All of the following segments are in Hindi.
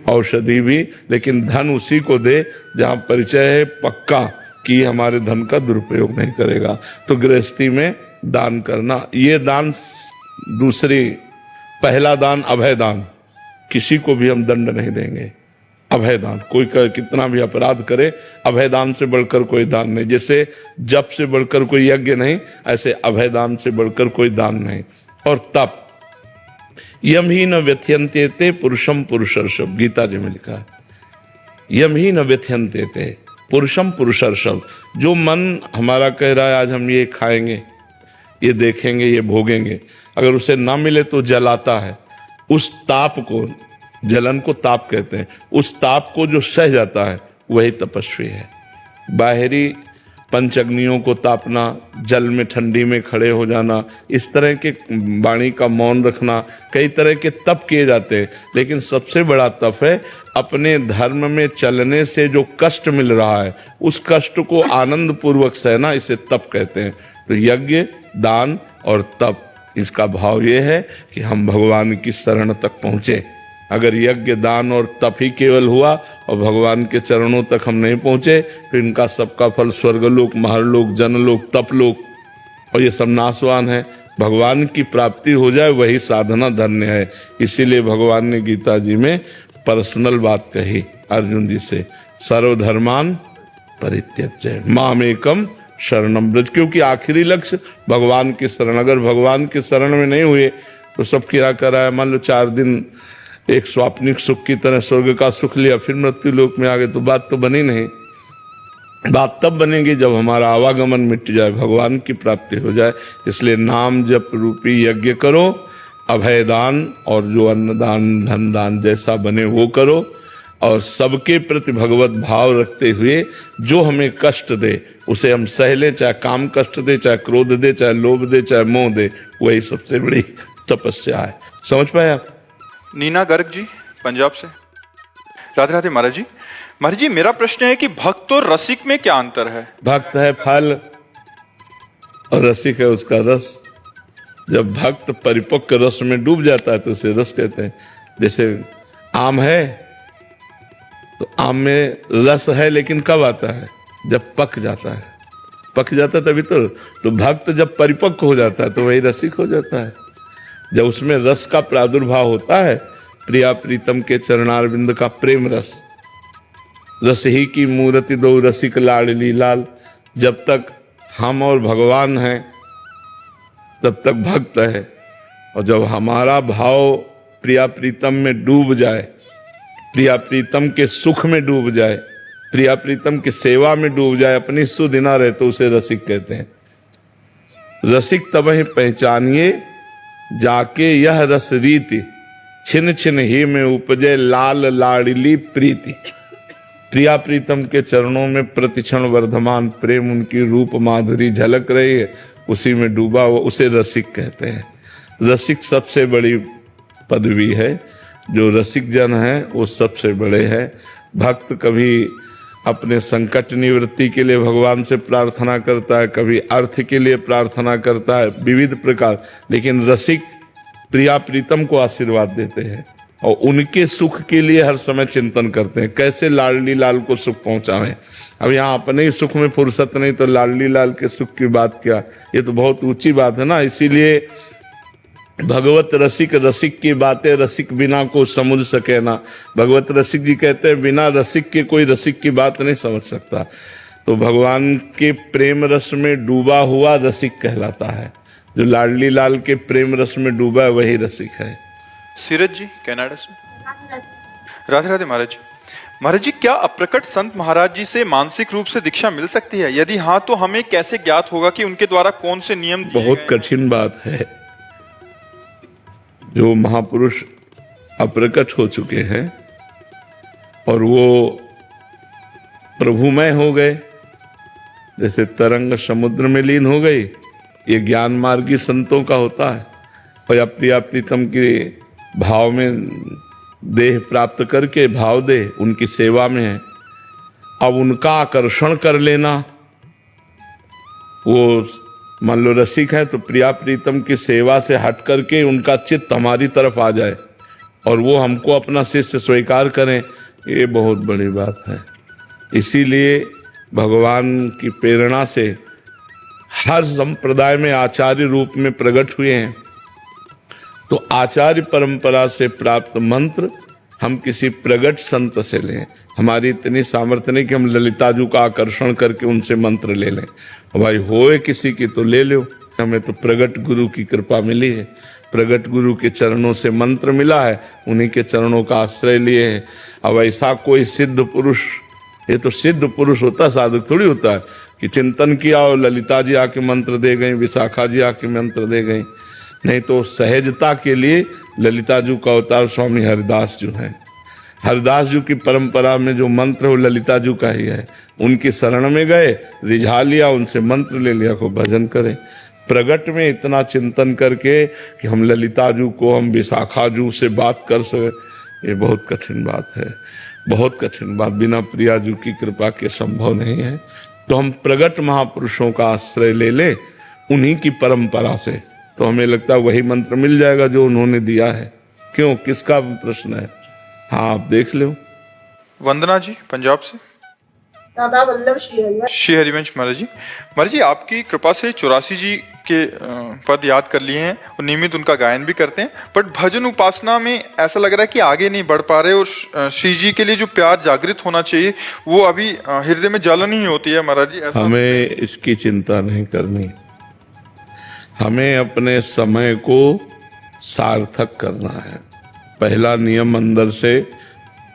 औषधि भी, लेकिन धन उसी को दे जहाँ परिचय है पक्का कि हमारे धन का दुरुपयोग नहीं करेगा। तो गृहस्थी में दान करना, ये दान दूसरी, पहला दान अभय दान, किसी को भी हम दंड नहीं देंगे। अभय दान, कोई कितना भी अपराध करे, अभय दान से बढ़कर कोई दान नहीं। जैसे जप से बढ़कर कोई यज्ञ नहीं, ऐसे अभय दान से बढ़कर कोई दान नहीं। और तप, यम ही न व्यथयन्ते ते पुरुषम पुरुषर्षभ, गीता जी में लिखा है, यम ही न व्यथयन्ते ते पुरुषम पुरुषर्षभ। जो मन हमारा कह रहा है आज हम ये खाएंगे, ये देखेंगे, ये भोगेंगे, अगर उसे ना मिले तो जलाता है। उस ताप को, जलन को ताप कहते हैं, उस ताप को जो सह जाता है वही तपस्वी है। बाहरी पंचअग्नियों को तापना, जल में ठंडी में खड़े हो जाना, इस तरह के वाणी का मौन रखना, कई तरह के तप किए जाते हैं, लेकिन सबसे बड़ा तप है अपने धर्म में चलने से जो कष्ट मिल रहा है उस कष्ट को आनंद पूर्वक सहना, इसे तप कहते हैं। तो यज्ञ, दान और तप, इसका भाव ये है कि हम भगवान की शरण तक पहुँचे। अगर यज्ञ, दान और तप ही केवल हुआ और भगवान के चरणों तक हम नहीं पहुँचे तो इनका सबका फल स्वर्गलोक, महरलोक, जनलोक, तपलोक, और ये सब नाशवान है। भगवान की प्राप्ति हो जाए वही साधना धन्य है। इसीलिए भगवान ने गीता जी में पर्सनल बात कही अर्जुन जी से, सर्वधर्मान परित्यज्य मामेकम शरणम व्रज, क्योंकि आखिरी लक्ष्य भगवान की शरण। अगर भगवान की शरण में नहीं हुए तो सब क्या करा है, मान लो 4 दिन एक स्वाप्निक सुख की तरह स्वर्ग का सुख लिया, फिर मृत्यु लोक में आ गए, तो बात तो बनी नहीं। बात तब बनेगी जब हमारा आवागमन मिट जाए, भगवान की प्राप्ति हो जाए। इसलिए नाम जप रूपी यज्ञ करो, अभय दान और जो अन्नदान, धन दान जैसा बने वो करो, और सबके प्रति भगवत भाव रखते हुए जो हमें कष्ट दे उसे हम सह लें, चाहे काम कष्ट दे, चाहे क्रोध दे, चाहे लोभ दे, चाहे मोह दे, वही सबसे बड़ी तपस्या है। समझ पाए आप? नीना गर्ग जी पंजाब से। राधे राधे महाराज जी। महाराज जी, मेरा प्रश्न है कि भक्त और रसिक में क्या अंतर है? भक्त है फल और रसिक है उसका रस। जब भक्त परिपक्व रस में डूब जाता है तो उसे रस कहते हैं। जैसे आम है तो आम में रस है, लेकिन कब आता है? जब पक जाता है। पक जाता है तभी तो भक्त जब परिपक्व हो जाता है तो वही रसिक हो जाता है। जब उसमें रस का प्रादुर्भाव होता है, प्रिया प्रीतम के चरणारविंद का प्रेम रस, रस ही की मूर्ति दो रसिक लाडली लाल। जब तक हम और भगवान हैं तब तक भक्त है, और जब हमारा भाव प्रिया प्रीतम में डूब जाए, प्रिया प्रीतम के सुख में डूब जाए, प्रिया प्रीतम की सेवा में डूब जाए, अपनी सुधि ना रहे, तो उसे रसिक कहते हैं। रसिक तब ही पहचानिए जाके यह रस रीति, छिन छिन ही में उपजे लाल लाडली प्रीति। प्रिया प्रीतम के चरणों में प्रतिक्षण वर्धमान प्रेम, उनकी रूप माधुरी झलक रही है, उसी में डूबा हुआ, उसे रसिक कहते हैं। रसिक सबसे बड़ी पदवी है। जो रसिक जन है वो सबसे बड़े हैं। भक्त कभी अपने संकट निवृत्ति के लिए भगवान से प्रार्थना करता है, कभी अर्थ के लिए प्रार्थना करता है, विविध प्रकार, लेकिन रसिक प्रिया प्रीतम को आशीर्वाद देते हैं और उनके सुख के लिए हर समय चिंतन करते हैं, कैसे लाडली लाल को सुख पहुंचावें। अब यहाँ अपने ही सुख में फुर्सत नहीं तो लाडली लाल के सुख की बात क्या, ये तो बहुत ऊंची बात है ना। इसीलिए भगवत रसिक, रसिक की बातें रसिक बिना को समझ सके ना। भगवत रसिक जी कहते हैं बिना रसिक के कोई रसिक की बात नहीं समझ सकता। तो भगवान के प्रेम रस में डूबा हुआ रसिक कहलाता है। जो लाडली लाल के प्रेम रस में डूबा है वही रसिक है। सीरज जी कनाडा से। राधे राधे महाराज जी। महाराज जी, क्या अप्रकट संत महाराज जी से मानसिक रूप से दीक्षा मिल सकती है? यदि हाँ तो हमें कैसे ज्ञात होगा कि उनके द्वारा कौन से नियम दिए गए? बहुत कठिन बात है। जो महापुरुष अप्रकट हो चुके हैं और वो प्रभुमय हो गए, जैसे तरंग समुद्र में लीन हो गई, ये ज्ञान मार्गी संतों का होता है। और या प्रिया प्रीतम के भाव में देह प्राप्त करके भाव दे उनकी सेवा में है। अब उनका आकर्षण कर लेना, वो मान लो रसिक है तो प्रिया प्रीतम की सेवा से हट करके उनका चित्त हमारी तरफ आ जाए और वो हमको अपना शिष्य स्वीकार करें, ये बहुत बड़ी बात है। इसीलिए भगवान की प्रेरणा से हर संप्रदाय में आचार्य रूप में प्रकट हुए हैं। तो आचार्य परंपरा से प्राप्त मंत्र हम किसी प्रगट संत से लें। हमारी इतनी सामर्थ्य नहीं कि हम ललिताजू का आकर्षण करके उनसे मंत्र ले लें। भाई होए किसी की तो ले लो। हमें तो प्रगट गुरु की कृपा मिली है, प्रगट गुरु के चरणों से मंत्र मिला है, उन्हीं के चरणों का आश्रय लिए हैं। अब ऐसा कोई सिद्ध पुरुष, ये तो सिद्ध पुरुष होता, साधक थोड़ी होता है कि चिंतन किया और ललिता जी आके मंत्र दे गई, विशाखा जी आके मंत्र दे गई। नहीं तो सहजता के लिए ललिता जी का अवतार स्वामी हरिदास जी हैं। हरिदास जी की परंपरा में जो मंत्र वो ललिता जी का ही है। उनकी शरण में गए, रिझा लिया, उनसे मंत्र ले लिया, को भजन करें। प्रगट में इतना चिंतन करके कि हम ललिता जी को, हम विशाखा जी से बात कर सके, ये बहुत कठिन बात है, बहुत कठिन बात। बिना प्रिया जी की कृपा के संभव नहीं है। तो हम प्रगट महापुरुषों का आश्रय ले ले, उन्हीं की परंपरा से, तो हमें लगता है वही मंत्र मिल जाएगा जो उन्होंने दिया है। क्यों, किसका प्रश्न है? हाँ, आप देख लो। वंदना जी पंजाब से। दादा वल्लभ श्री हरिवंश महाराज जी। महाराज जी, आपकी कृपा से 84 जी के पद याद कर लिए हैं और नियमित उनका गायन भी करते हैं, बट भजन उपासना में ऐसा लग रहा है कि आगे नहीं बढ़ पा रहे, और श्री जी के लिए जो प्यार जागृत होना चाहिए वो अभी हृदय में जलन ही होती है। महाराज जी, ऐसा हमें इसकी चिंता नहीं करनी, हमें अपने समय को सार्थक करना है। पहला नियम अंदर से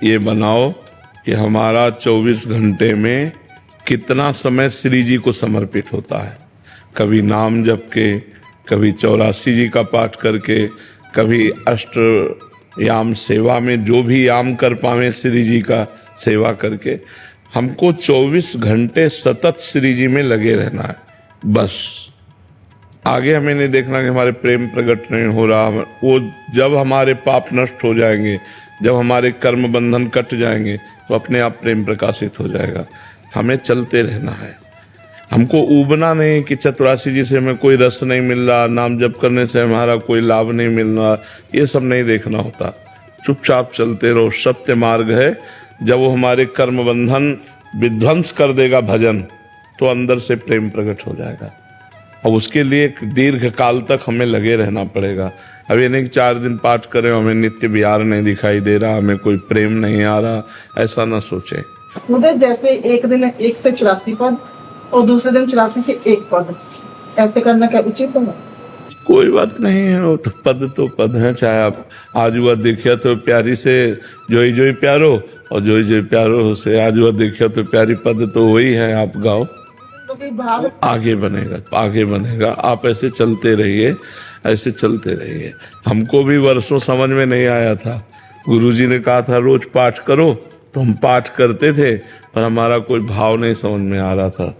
ये बनाओ कि हमारा 24 घंटे में कितना समय श्री जी को समर्पित होता है। कभी नाम जप के, कभी 84 जी का पाठ करके, कभी अष्टयाम सेवा में जो भी याम कर पावे श्री जी का सेवा करके। हमको 24 घंटे सतत श्री जी में लगे रहना है, बस। आगे हमें नहीं देखना कि हमारे प्रेम प्रकट नहीं हो रहा। वो जब हमारे पाप नष्ट हो जाएंगे, जब हमारे कर्म बंधन कट जाएंगे, तो अपने आप प्रेम प्रकाशित हो जाएगा। हमें चलते रहना है, हमको ऊबना नहीं कि 84 जी से हमें कोई रस नहीं मिल रहा, नाम जप करने से हमारा कोई लाभ नहीं मिल रहा, ये सब नहीं देखना होता। चुपचाप चलते रहो, सत्य मार्ग है। जब वो हमारे कर्म बंधन विध्वंस कर देगा भजन, तो अंदर से प्रेम प्रकट हो जाएगा। और उसके लिए दीर्घ काल तक हमें लगे रहना पड़ेगा। अब ये नहीं कि 4 दिन पाठ करें, हमें नित्य विहार नहीं दिखाई दे रहा, हमें कोई प्रेम नहीं आ रहा, ऐसा ना सोचे। मुझे जैसे एक दिन 1 से 84 पद और दूसरे दिन 84 से 1 पद, ऐसे करना क्या उचित है? कोई बात नहीं है, वो तो पद है। चाहे आप आज हुआ देखिया तो प्यारी से जोई जोई प्यारो, और जोई जोई प्यारो से आज हुआ देखिया तो प्यारी, पद तो वही है। आप गाओ, भाव आगे बनेगा, आगे बनेगा। आप ऐसे चलते रहिए, ऐसे चलते रहिए। हमको भी वर्षों समझ में नहीं आया था। गुरुजी ने कहा था रोज पाठ करो, तो हम पाठ करते थे, पर हमारा कोई भाव नहीं समझ में आ रहा था।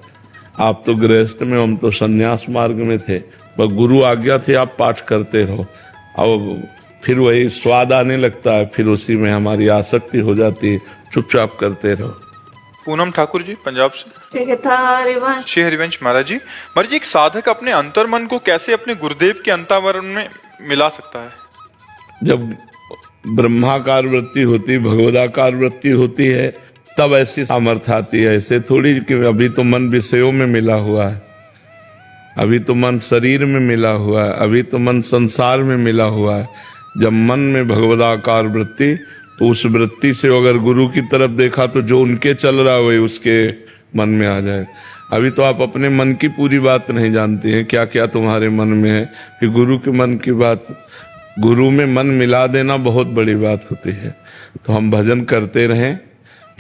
आप तो गृहस्थ में, हम तो संन्यास मार्ग में थे, पर गुरु आज्ञा थी आप पाठ करते रहो। अब फिर वही स्वाद आने लगता है, फिर उसी में हमारी आसक्ति हो जाती है। चुपचाप करते रहो। पूनम ठाकुर जी पंजाब से। हरिवंश श्री हरिवंश महाराज जी। महाराज जी, एक साधक अपने अंतर्मन को कैसे अपने गुरुदेव के अंतर्मन में मिला सकता है? जब ब्रह्माकार वृत्ति होती, भगवदाकार वृत्ति होती है, तब ऐसी सामर्थ्य आती है। ऐसे थोड़ी कि अभी तो मन विषयों में मिला हुआ है, अभी तो मन शरीर में मिला हुआ है, अभी तो मन संसार में मिला हुआ है। जब मन में भगवदाकार वृत्ति, तो उस वृत्ति से अगर गुरु की तरफ देखा तो जो उनके चल रहा है वही उसके मन में आ जाए। अभी तो आप अपने मन की पूरी बात नहीं जानते हैं, क्या क्या तुम्हारे मन में है, कि गुरु के मन की बात। गुरु में मन मिला देना बहुत बड़ी बात होती है। तो हम भजन करते रहें,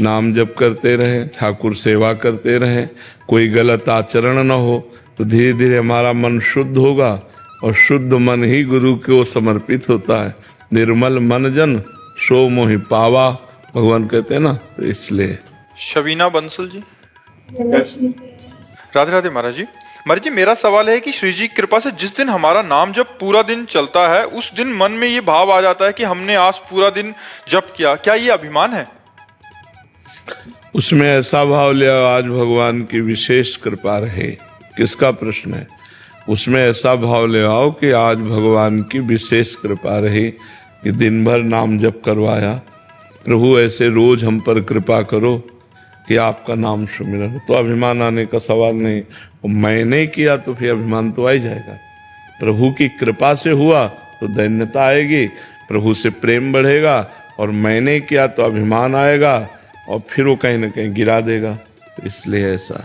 नाम जप करते रहें, ठाकुर सेवा करते रहें, कोई गलत आचरण न हो, तो धीरे धीरे हमारा मन शुद्ध होगा। और शुद्ध मन ही गुरु को समर्पित होता है। निर्मल मन जन सो मोहि पावा, भगवान कहते हैं ना, तो इसलिए। शबीना बंसल जी। राधे राधे महाराज जी। महाराज जी, मेरा सवाल है कि श्री जी की कृपा से जिस दिन हमारा नाम जब पूरा दिन चलता है, उस दिन मन में ये भाव आ जाता है कि हमने आज पूरा दिन जप किया, क्या ये अभिमान है? उसमें ऐसा भाव लिया आज भगवान की विशेष कृपा रहे। किसका प्रश्न है? उसमें ऐसा भाव ले आओ कि आज भगवान की विशेष कृपा रही। कि दिन भर नाम जप करवाया, प्रभु ऐसे रोज हम पर कृपा करो कि आपका नाम सुमिरन। तो अभिमान आने का सवाल नहीं, और मैंने किया तो फिर अभिमान तो आ ही जाएगा। प्रभु की कृपा से हुआ तो दैन्यता आएगी, प्रभु से प्रेम बढ़ेगा, और मैंने किया तो अभिमान आएगा, और फिर वो कहीं ना कहीं गिरा देगा। तो इसलिए ऐसा